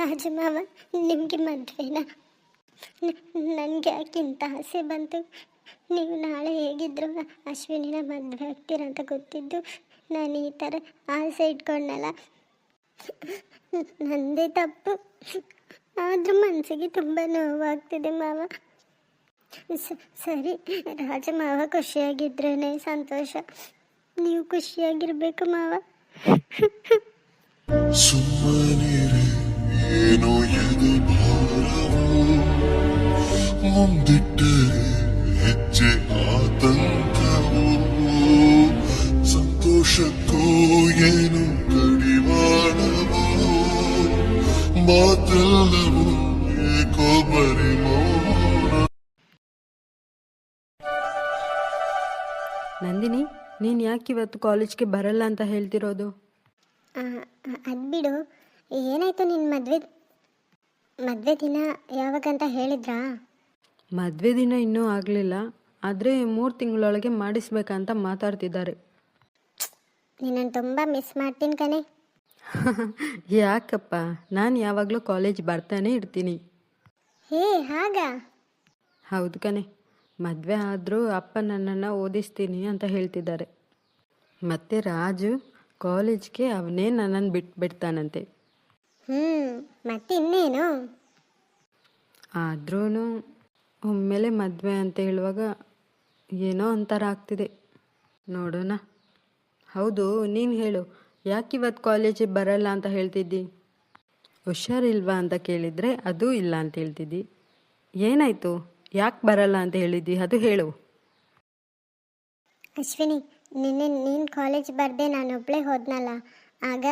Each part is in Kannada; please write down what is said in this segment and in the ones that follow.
ರಾಜಮಾವ, ನಿಮಗೆ ಮದುವೆನಾ? ನನಗೆ ಯಾಕಿಂತ ಆಸೆ ಬಂತು? ನೀವು ನಾಳೆ ಹೇಗಿದ್ರು ಅಶ್ವಿನಿನ ಮದುವೆ ಆಗ್ತೀರಂತ ಗೊತ್ತಿದ್ದು ನಾನು ಈ ಥರ ಆಸೆ ಇಟ್ಕೊಂಡಲ್ಲ. ನಂದೇ ತಪ್ಪು. ಆದರೂ ಮನಸ್ಸಿಗೆ ತುಂಬ ನೋವಾಗ್ತಿದೆ ಮಾವ. ಸರಿ, ರಾಜಮಾವ ಖುಷಿಯಾಗಿದ್ರೇ ಸಂತೋಷ. ನೀವು ಖುಷಿಯಾಗಿರ್ಬೇಕು ಮಾವ. ಸುಮ್ಮನಿರೆ ಏನೋ ಎದೆ ಭಾರವು, ಮುಂದಿಟ್ಟರೆ ಹೆಜ್ಜೆ ಆತಂಕವು, ಸಂತೋಷಕ್ಕೂ ಏನು ಕಡಿವಾಣವು, ಮಾತೆಲ್ಲವೂ ಏಕೋ ಬರಿ ಮೌನ. ನಂದಿನಿ, ನೀನು ಯಾಕೆ ಇವತ್ತು ಕಾಲೇಜ್ಗೆ ಬರಲ್ಲ ಅಂತ ಹೇಳ್ತಿರೋದು? ಅದು ಬಿಡು, ಏನಾಯಿತು ನಿನ್ನ ಮದುವೆ ದಿನ ಯಾವಾಗಂತ ಹೇಳಿದ್ರಾ? ಮದುವೆ ದಿನ ಇನ್ನೂ ಆಗಲಿಲ್ಲ, ಆದರೆ 3 ತಿಂಗಳೊಳಗೆ ಮಾಡಿಸ್ಬೇಕಂತ ಮಾತಾಡ್ತಿದ್ದಾರೆ. ನಿನ್ನನ್ನು ತುಂಬ ಮಿಸ್ ಮಾಡ್ತೀನಿ ಕಣೆ. ಯಾಕಪ್ಪ, ನಾನು ಯಾವಾಗಲೂ ಕಾಲೇಜ್ ಬರ್ತಾನೆ ಇರ್ತೀನಿ. ಹೇ ಹಾಗಾ? ಹೌದು ಕಣೆ, ಮದುವೆ ಆದರೂ ಅಪ್ಪ ನನ್ನನ್ನು ಓದಿಸ್ತೀನಿ ಅಂತ ಹೇಳ್ತಿದ್ದಾರೆ. ಮತ್ತು ರಾಜು ಕಾಲೇಜ್ಗೆ ಅವನೇ ನನ್ನನ್ನು ಬಿಡ್ತಾನಂತೆ. ಮತ್ತೆ ಇನ್ನೇನು? ಆದ್ರೂ ಒಮ್ಮೆಲೆ ಮದುವೆ ಅಂತ ಹೇಳುವಾಗ ಏನೋ ಒಂಥರ ಆಗ್ತಿದೆ. ನೋಡೋಣ. ಹೌದು, ನೀನು ಹೇಳು, ಯಾಕೆ ಇವತ್ತು ಕಾಲೇಜಿಗೆ ಬರಲ್ಲ ಅಂತ ಹೇಳ್ತಿದ್ದಿ? ಹುಷಾರಿಲ್ವಾ ಅಂತ ಕೇಳಿದರೆ ಅದು ಇಲ್ಲ ಅಂತ ಹೇಳ್ತಿದ್ದಿ. ಏನಾಯಿತು? ಯಾಕೆ ಬರಲ್ಲ ಅಂತ ಹೇಳಿದ್ದಿ, ಅದು ಹೇಳು. ಅಶ್ವಿನಿ, ನೀನು ಕಾಲೇಜ್ ಬರದೆ ನಾನೊಬ್ಬಳೇ ಹೋದ್ನಲ್ಲ, ಆಗ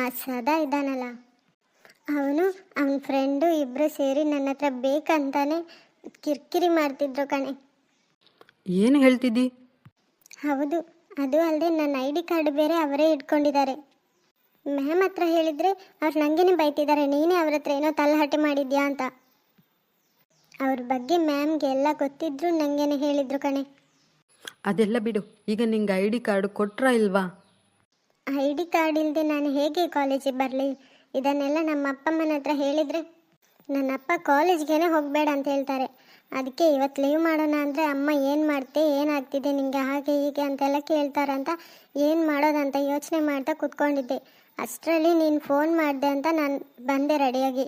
ಆ ಸದಾ ಇದ್ದಾನಲ್ಲ, ಅವನು ಅವನ ಫ್ರೆಂಡು ಇಬ್ಬರು ಸೇರಿ ನನ್ನ ಹತ್ರ ಬೇಕಂತಾನೆ ಕಿರಿಕಿರಿ ಮಾಡ್ತಿದ್ರು ಕಣೆ. ಏನು ಹೇಳ್ತಿದ್ದಿ? ಹೌದು, ಅದು ಅಲ್ಲದೆ ನನ್ನ ID ಕಾರ್ಡ್ ಬೇರೆ ಅವರೇ ಇಟ್ಕೊಂಡಿದ್ದಾರೆ. ಮ್ಯಾಮ್ ಹತ್ರ ಹೇಳಿದರೆ ಅವ್ರು ನನಗೇನೆ ಬೈತಿದ್ದಾರೆ, ನೀನೇ ಅವ್ರ ಹತ್ರ ಏನೋ ತಲಹಟೆ ಮಾಡಿದ್ಯಾ ಅಂತ. ಅವ್ರ ಬಗ್ಗೆ ಮ್ಯಾಮ್ಗೆ ಎಲ್ಲ ಗೊತ್ತಿದ್ರು ನನಗೇನೆ ಹೇಳಿದ್ರು ಕಣೆ. ಅದೆಲ್ಲ ಬಿಡು, ಈಗ ನಿಂಗೆ ID ಕಾರ್ಡ್ ಕೊಟ್ರಾ ಇಲ್ವಾ? ID ಕಾರ್ಡ್ ಇಲ್ಲದೆ ನಾನು ಹೇಗೆ ಕಾಲೇಜಿಗೆ ಬರಲಿ? ಇದನ್ನೆಲ್ಲ ನಮ್ಮ ಅಪ್ಪಮ್ಮನ ಹತ್ರ ಹೇಳಿದರೆ ನನ್ನಪ್ಪ ಕಾಲೇಜ್ಗೇನೆ ಹೋಗಬೇಡ ಅಂತ ಹೇಳ್ತಾರೆ. ಅದಕ್ಕೆ ಇವತ್ತು ಲೀವ್ ಮಾಡೋಣ ಅಂದರೆ ಅಮ್ಮ ಏನು ಮಾಡ್ತೆ, ಏನಾಗ್ತಿದೆ ನಿಂಗೆ, ಹಾಗೆ ಹೀಗೆ ಅಂತೆಲ್ಲ ಕೇಳ್ತಾರಂತ ಏನು ಮಾಡೋದಂತ ಯೋಚನೆ ಮಾಡ್ತಾ ಕೂತ್ಕೊಂಡಿದ್ದೆ. ಅಷ್ಟರಲ್ಲಿ ನೀನು ಫೋನ್ ಮಾಡಿದೆ ಅಂತ ನಾನು ಬಂದೆ ರೆಡಿಯಾಗಿ.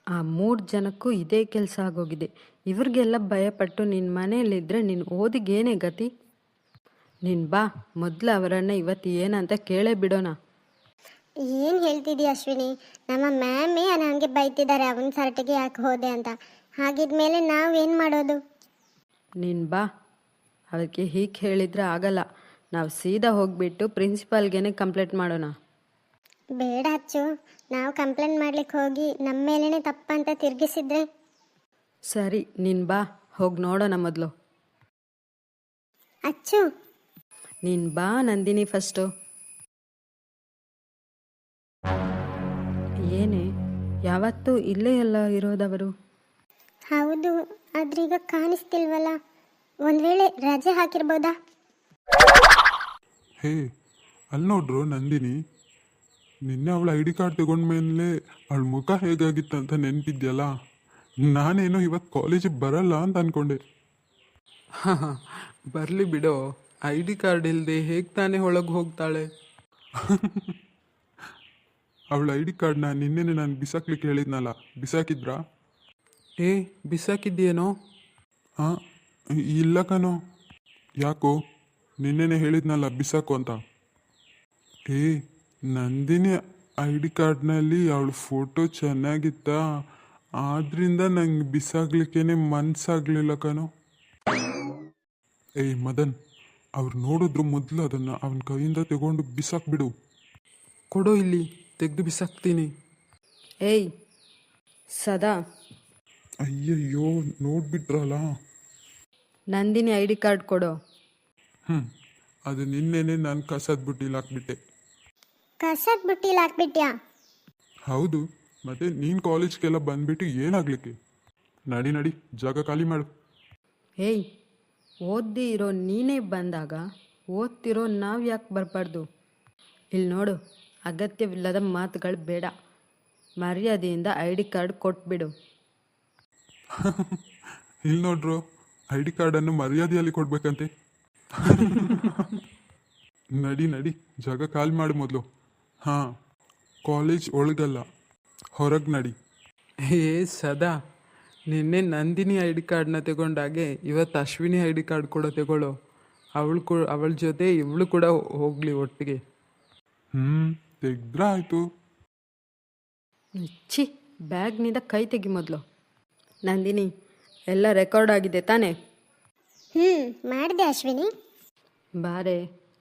ಆ 3 ಜನಕ್ಕೂ ಇದೇ ಕೆಲಸ ಆಗೋಗಿದೆ. ಇವ್ರಿಗೆಲ್ಲ ಭಯಪಟ್ಟು ನಿನ್ನ ಮನೆಯಲ್ಲಿದ್ದರೆ ನಿನ್ನ ಓದಿಗೇನೇ ಗತಿ? ನೀನು ಬಾ, ಮೊದಲು ಅವರನ್ನು ಇವತ್ತು ಏನಂತ ಕೇಳೇ ಬಿಡೋಣ. ಏನು ಹೇಳ್ತಿದ್ದೀಯ ಅಶ್ವಿನಿ? ನಮ್ಮ ಮ್ಯಾಮೇ ನನಗೆ ಬೈತಿದ್ದಾರೆ ಅವನ ಸರ್ಟಿಗೆ ಯಾಕೆ ಹೋದೆ ಅಂತ. ಹಾಗಿದ್ಮೇಲೆ ನಾವೇನು ಮಾಡೋದು? ನೀನು ಬಾ, ಅದಕ್ಕೆ ಹೀಗೆ ಹೇಳಿದರೆ ಆಗಲ್ಲ. ನಾವು ಸೀದಾ ಹೋಗಿಬಿಟ್ಟು ಪ್ರಿನ್ಸಿಪಾಲ್ಗೇನೆ ಕಂಪ್ಲೇಂಟ್ ಮಾಡೋಣ. ಬೇಡ ಅಚ್ಚು, ನಾವು ಕಂಪ್ಲೇಂಟ್ ಮಾಡ್ಲಿಕ್ಕೆ ಹೋಗಿ ನಮ್ಮ ಮೇಲೇ ತಪ್ಪಂತ ತಿರುಗಿಸಿದ್ರೆ. ಸರಿ, ನೀನು ಬಾ, ಹೋಗಿ ನೋಡೋಣ ಮೊದಲು. ಅಚ್ಚು, ನೀನು ಬಾ ನಂದಿನಿ ಫಸ್ಟು. ಏನೇ, ಯಾವತ್ತೂ ಇಲ್ಲೇ ಎಲ್ಲ ಇರೋದವರು? ಹೌದು, ಆದ್ರೀಗ ಕಾಣಿಸ್ತಿಲ್ವಲ್ಲ. ಒಂದು ವೇಳೆ ರಜೆ ಹಾಕಿರ್ಬೋದಾ? ಹೇ, ಅಲ್ಲಿ ನೋಡ್ರು ನಂದಿನಿ, ನಿನ್ನೆ ಅವಳ ID ಕಾರ್ಡ್ ತಗೊಂಡ್ಮೇಲೆ ಅವಳ ಮುಖ ಹೇಗಾಗಿತ್ತಂತ ನೆನಪಿದ್ಯಲ್ಲ. ನಾನೇನೋ ಇವತ್ತು ಕಾಲೇಜಿಗೆ ಬರಲ್ಲ ಅಂತ ಅಂದ್ಕೊಂಡೆ. ಬರಲಿ ಬಿಡೋ, ID ಕಾರ್ಡ್ ಇಲ್ಲದೆ ಹೇಗೆ ತಾನೇ ಒಳಗೆ ಹೋಗ್ತಾಳೆ? ಅವಳ ID ಕಾರ್ಡ್ನ ನಿನ್ನೆನೆ ನಾನು ಬಿಸಾಕ್ಲಿಕ್ಕೆ ಹೇಳಿದ್ನಲ್ಲ, ಬಿಸಾಕಿದ್ರಾ? ಬಿಸಾಕಿದ್ಯೇನೋ? ಹಾಂ, ಇಲ್ಲ ಕಣೋ. ಯಾಕೋ, ನಿನ್ನೆನೆ ಹೇಳಿದ್ನಲ್ಲ ಬಿಸಾಕು ಅಂತ. ನಂದಿನಿ ID ಕಾರ್ಡ್ನಲ್ಲಿ ಅವಳ ಫೋಟೋ ಚೆನ್ನಾಗಿತ್ತಾ, ಆದ್ರಿಂದ ನಂಗೆ ಬಿಸಾಕ್ಲಿಕ್ಕೇನೆ ಮನ್ಸಾಗಲಿಲ್ಲ ಕಣೋ. ಮದನ್, ಅವ್ರು ನೋಡಿದ್ರು ಮೊದಲು ಅದನ್ನು ಅವನ ಕೈಯಿಂದ ತಗೊಂಡು ಬಿಸಾಕ್ಬಿಡು. ಕೊಡೋ ಇಲ್ಲಿ, ತೆಗೆದು ಬಿಸಾಕ್ತೀನಿ. ಸದಾ, ಅಯ್ಯಯ್ಯೋ, ನೋಡ್ಬಿಟ್ರಲ್ಲ. ನಂದಿನಿ ID ಕಾರ್ಡ್ ಕೊಡೋ. ಅದು ನಿನ್ನೆನೆ ನಾನು ಕಸದ ಬುಟ್ಟಿಲಿ ಹಾಕ್ಬಿಟ್ಟೆ. ಕಸದ ಬುಟ್ಟಿಲಿ ಹಾಕ್ಬಿಟ್ಯಾ? ಹೌದು, ಮತ್ತೆ ನೀನು ಕಾಲೇಜ್ಗೆಲ್ಲ ಬಂದ್ಬಿಟ್ಟು ಏನಾಗ್ಲಿಕ್ಕೆ? ನಡಿ ನಡಿ, ಜಾಗ ಖಾಲಿ ಮಾಡು. ಓದಿ ಇರೋ ನೀನೇ ಬಂದಾಗ ಓದ್ತಿರೋ ನಾವು ಯಾಕೆ ಬರಬಾರ್ದು? ಇಲ್ಲಿ ನೋಡು, ಅಗತ್ಯವಿಲ್ಲದ ಮಾತುಗಳು ಬೇಡ. ಮರ್ಯಾದೆಯಿಂದ ಐ ಡಿ ಕಾರ್ಡ್ ಕೊಟ್ಬಿಡು. ಇಲ್ಲಿ ನೋಡ್ರು, ಐ ಡಿ ಕಾರ್ಡನ್ನು ಮರ್ಯಾದೆಯಲ್ಲಿ ಕೊಡ್ಬೇಕಂತೆ. ನಡಿ ನಡಿ, ಜಾಗ ಖಾಲಿ ಮಾಡಿ ಮೊದಲು. ಹಾಂ, ಕಾಲೇಜ್ ಒಳಗಲ್ಲ, ಹೊರಗೆ ನಡಿ. ಏ ಸದಾ, ನಿನ್ನೆ ನಂದಿನಿ ಐ ಡಿ ಕಾರ್ಡ್ನ ತಗೊಂಡಾಗೆ ಇವತ್ತು ಅಶ್ವಿನಿ ಐ ಡಿ ಕಾರ್ಡ್ ಕೂಡ ತಗೊಳ್ಳೋ. ಅವಳ ಜೊತೆ ಇವಳು ಕೂಡ ಹೋಗಲಿ ಒಟ್ಟಿಗೆ. ತೆಗ್ದ್ರೆ ಆಯಿತು. ಛೀ, ಬ್ಯಾಗ್ನಿಂದ ಕೈ ತೆಗಿ ಮೊದಲು. ನಂದಿನಿ, ಎಲ್ಲ ರೆಕಾರ್ಡ್ ಆಗಿದೆ ತಾನೇ? ಮಾಡಿದೆ ಅಶ್ವಿನಿ. ಬಾರೆ,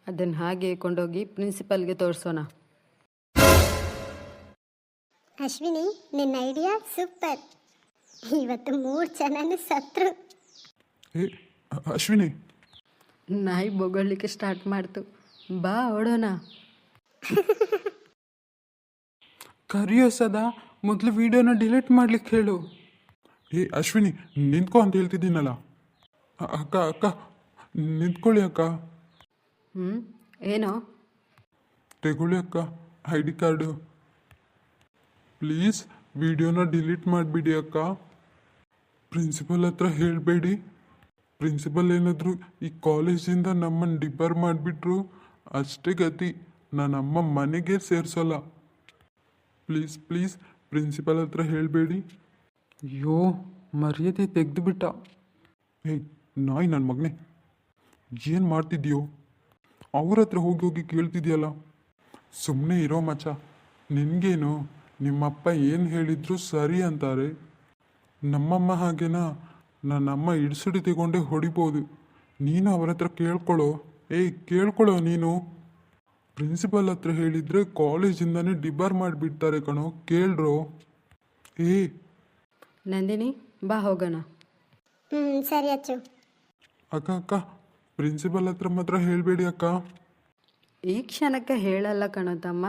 ಅದನ್ನು ಹಾಗೆ ಕೊಂಡೋಗಿ ಪ್ರಿನ್ಸಿಪಲ್ಗೆ ತೋರಿಸೋಣ. ಅಶ್ವಿನಿ, ನಿನ್ನ ಐಡಿಯಾ ಸೂಪರ್. ಇವತ್ತು 3 ಜನನು ಸತ್ರು. ಏ ಅಶ್ವಿನಿ, ನಾಯಿ ಬೊಗಳ್ಲಿಕ್ಕೆ ಸ್ಟಾರ್ಟ್ ಮಾಡ್ತು. ಬಾ ಓಡೋಣ. ಕರಿಯೋ ಸದಾ, ಮೊದಲು ವಿಡಿಯೋನ ಡಿಲೀಟ್ ಮಾಡ್ಲಿಕ್ಕೆ ಹೇಳು. ಏ ಅಶ್ವಿನಿ, ನಿಂತ್ಕೊ ಅಂತ ಹೇಳ್ತಿದ್ದೀನಲ್ಲ. ಅಕ್ಕ ಅಕ್ಕ, ನಿಂತ್ಕೊಳ್ಳಿ ಅಕ್ಕ. ಏನೋ? ತಗೊಳ್ಳಿ ಅಕ್ಕ ಐ ಡಿ ಕಾರ್ಡು. ಪ್ಲೀಸ್ ವಿಡಿಯೋನ ಡಿಲೀಟ್ ಮಾಡಿಬಿಡಿ ಅಕ್ಕ. ಪ್ರಿನ್ಸಿಪಲ್ ಹತ್ರ ಹೇಳಬೇಡಿ. ಪ್ರಿನ್ಸಿಪಲ್ ಏನಾದರೂ ಈ ಕಾಲೇಜಿಂದ ನಮ್ಮನ್ನು ಡಿಬರ್ ಮಾಡಿಬಿಟ್ರು ಅಷ್ಟೇ ಗತಿ. ನನ್ನಮ್ಮ ಮನೆಗೆ ಸೇರಿಸೋಲ್ಲ. ಪ್ಲೀಸ್ ಪ್ಲೀಸ್ ಪ್ರಿನ್ಸಿಪಲ್ ಹತ್ರ ಹೇಳಬೇಡಿ. ಅಯ್ಯೋ, ಮರ್ಯಾದೆ ತೆಗೆದು ಬಿಟ್ಟ. ಏಯ್ ನಾಯಿ ನನ್ನ ಮಗನೇ, ಏನು ಮಾಡ್ತಿದ್ಯೋ? ಅವ್ರ ಹತ್ರ ಹೋಗಿ ಹೋಗಿ ಕೇಳ್ತಿದ್ಯಲ್ಲ. ಸುಮ್ಮನೆ ಇರೋ ಮಚ್ಚ. ನಿನಗೇನು, ನಿಮ್ಮಪ್ಪ ಏನು ಹೇಳಿದ್ರು ಸರಿ ಅಂತಾರೆ. ನಮ್ಮಮ್ಮ ಹಾಗೇನಾ? ನನ್ನಮ್ಮ ಇಡ್ಸಿಡಿ ತಗೊಂಡೇ ಹೊಡಿಬೋದು. ನೀನು ಅವ್ರ ಹತ್ರ ಕೇಳ್ಕೊಳ್ಳೋ. ಏಯ್ ಕೇಳ್ಕೊಳ್ಳೋ ನೀನು. ಪ್ರಿನ್ಸಿಪಲ್ ಹತ್ರ ಹೇಳಿದರೆ ಕಾಲೇಜಿಂದನೇ ಡಿಬಾರ್ ಮಾಡಿಬಿಡ್ತಾರೆ ಕಣೋ, ಕೇಳ್ರೋ. ಏ ನಂದಿನಿ, ಬಾ ಹೋಗೋಣ. ಸರಿ ಅಚ್ಚು. ಅಕ್ಕ ಅಕ್ಕ, ಪ್ರಿನ್ಸಿಪಲ್ ಹತ್ರ ಮಾತ್ರ ಹೇಳಬೇಡಿ ಅಕ್ಕ. ಈ ಕ್ಷಣಕ್ಕೆ ಹೇಳಲ್ಲ ಕಣೋ ತಮ್ಮ.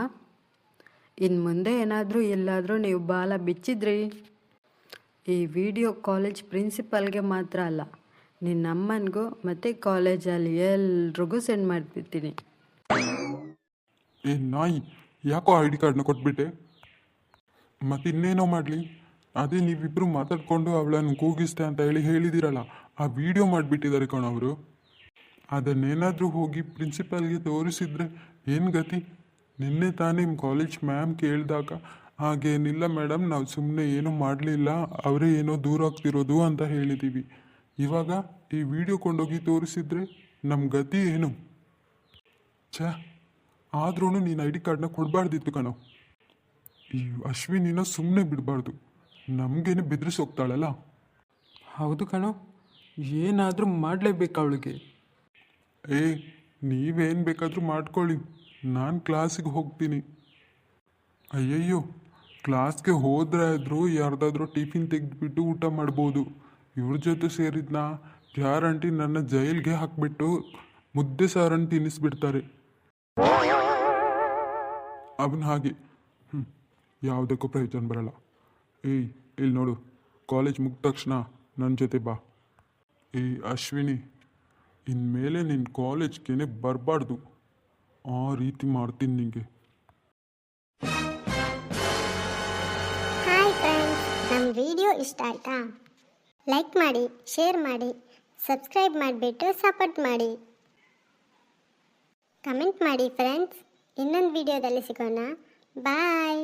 ಇನ್ನು ಮುಂದೆ ಏನಾದರೂ ಎಲ್ಲಾದರೂ ನೀವು ಬಾಲ ಬಿಚ್ಚಿದ್ರಿ, ಈ ವಿಡಿಯೋ ಕಾಲೇಜ್ ಪ್ರಿನ್ಸಿಪಲ್ಗೆ ಮಾತ್ರ ಅಲ್ಲ, ನಿನ್ನಮ್ಮನಿಗೂ ಮತ್ತು ಕಾಲೇಜಲ್ಲಿ ಎಲ್ರಿಗೂ ಸೆಂಡ್ ಮಾಡಿಬಿಡ್ತೀನಿ. ಏ ನಾಯಿ, ಯಾಕೋ ಐ ಡಿ ಕಾರ್ಡ್ನ ಕೊಟ್ಬಿಟ್ಟೆ? ಮತ್ತು ಇನ್ನೇನೋ ಮಾಡಲಿ. ಅದೇ ನೀವಿಬ್ಬರು ಮಾತಾಡಿಕೊಂಡು ಅವಳನ್ನು ಕೂಗಿಸ್ತೆ ಅಂತ ಹೇಳಿದ್ದೀರಲ್ಲ, ಆ ವಿಡಿಯೋ ಮಾಡಿಬಿಟ್ಟಿದ್ದಾರೆ ಕಣ ಅವರು. ಅದನ್ನೇನಾದರೂ ಹೋಗಿ ಪ್ರಿನ್ಸಿಪಾಲ್ಗೆ ತೋರಿಸಿದ್ರೆ ಏನು ಗತಿ? ನಿನ್ನೆ ತಾನೇ ನಿಮ್ಮ ಕಾಲೇಜ್ ಮ್ಯಾಮ್ ಕೇಳಿದಾಗ ಹಾಗೇನಿಲ್ಲ ಮೇಡಮ್, ನಾವು ಸುಮ್ಮನೆ ಏನೂ ಮಾಡಲಿಲ್ಲ, ಅವರೇ ಏನೋ ದೂರ ಆಗ್ತಿರೋದು ಅಂತ ಹೇಳಿದ್ದೀವಿ. ಇವಾಗ ಈ ವಿಡಿಯೋ ಕೊಂಡೋಗಿ ತೋರಿಸಿದ್ರೆ ನಮ್ಮ ಗತಿ ಏನು? ಆದ್ರೂ ನೀನು ಐ ಡಿ ಕಾರ್ಡ್ನ ಕೊಡಬಾರ್ದಿತ್ತು ಕಣೋ. ಈ ಅಶ್ವಿನಿನ ಸುಮ್ಮನೆ ಬಿಡಬಾರ್ದು, ನಮಗೇನೆ ಬೆದರಿಸಿ ಹೋಗ್ತಾಳಲ್ಲ. ಹೌದು ಕಣೋ, ಏನಾದರೂ ಮಾಡಲೇಬೇಕು ಅವಳಿಗೆ. ಏ ನೀವೇನು ಬೇಕಾದರೂ ಮಾಡ್ಕೊಳ್ಳಿ, ನಾನು ಕ್ಲಾಸಿಗೆ ಹೋಗ್ತೀನಿ. ಅಯ್ಯಯ್ಯೋ, ಕ್ಲಾಸ್ಗೆ ಹೋದ್ರೆ ಆದರೂ ಯಾರ್ದಾದ್ರೂ ಟಿಫಿನ್ ತೆಗೆದುಬಿಟ್ಟು ಊಟ ಮಾಡ್ಬೋದು. ಇವ್ರ ಜೊತೆ ಸೇರಿದ್ನಾ ಗ್ಯಾರಂಟಿ ನನ್ನ ಜೈಲ್ಗೆ ಹಾಕಿಬಿಟ್ಟು ಮುದ್ದೆ ಸಾರನ್ನು ತಿನ್ನಿಸ್ಬಿಡ್ತಾರೆ. ಅವನ ಹಾಗೆ ಯಾವುದಕ್ಕೂ ಪ್ರಯೋಜನ ಬರಲ್ಲ. ಏಯ್ ಇಲ್ಲಿ ನೋಡು, ಕಾಲೇಜ್ ಮುಗಿದ ತಕ್ಷಣ ನನ್ನ ಜೊತೆ ಬಾ. ಏಯ್ ಅಶ್ವಿನಿ, ಇನ್ಮೇಲೆ ನಿನ್ನ ಕಾಲೇಜ್ಗೇನೆ ಬರಬಾರ್ದು. ಆ ರೀತಿ ಮಾಡ್ತೀನಿ ನಿನಗೆ. ಹಾಯ್ ಫ್ರೆಂಡ್ಸ್, ನಮ್ಮ ವಿಡಿಯೋ ಇಷ್ಟ ಆಯಿತಾ? ಲೈಕ್ ಮಾಡಿ, ಶೇರ್ ಮಾಡಿ, ಸಬ್ಸ್ಕ್ರೈಬ್ ಮಾಡಿಬಿಟ್ಟು ಸಪೋರ್ಟ್ ಮಾಡಿ, ಕಮೆಂಟ್ ಮಾಡಿ ಫ್ರೆಂಡ್ಸ್. ಇನ್ನೊಂದು ವಿಡಿಯೋದಲ್ಲಿ ಸಿಗೋಣ. ಬಾಯ್.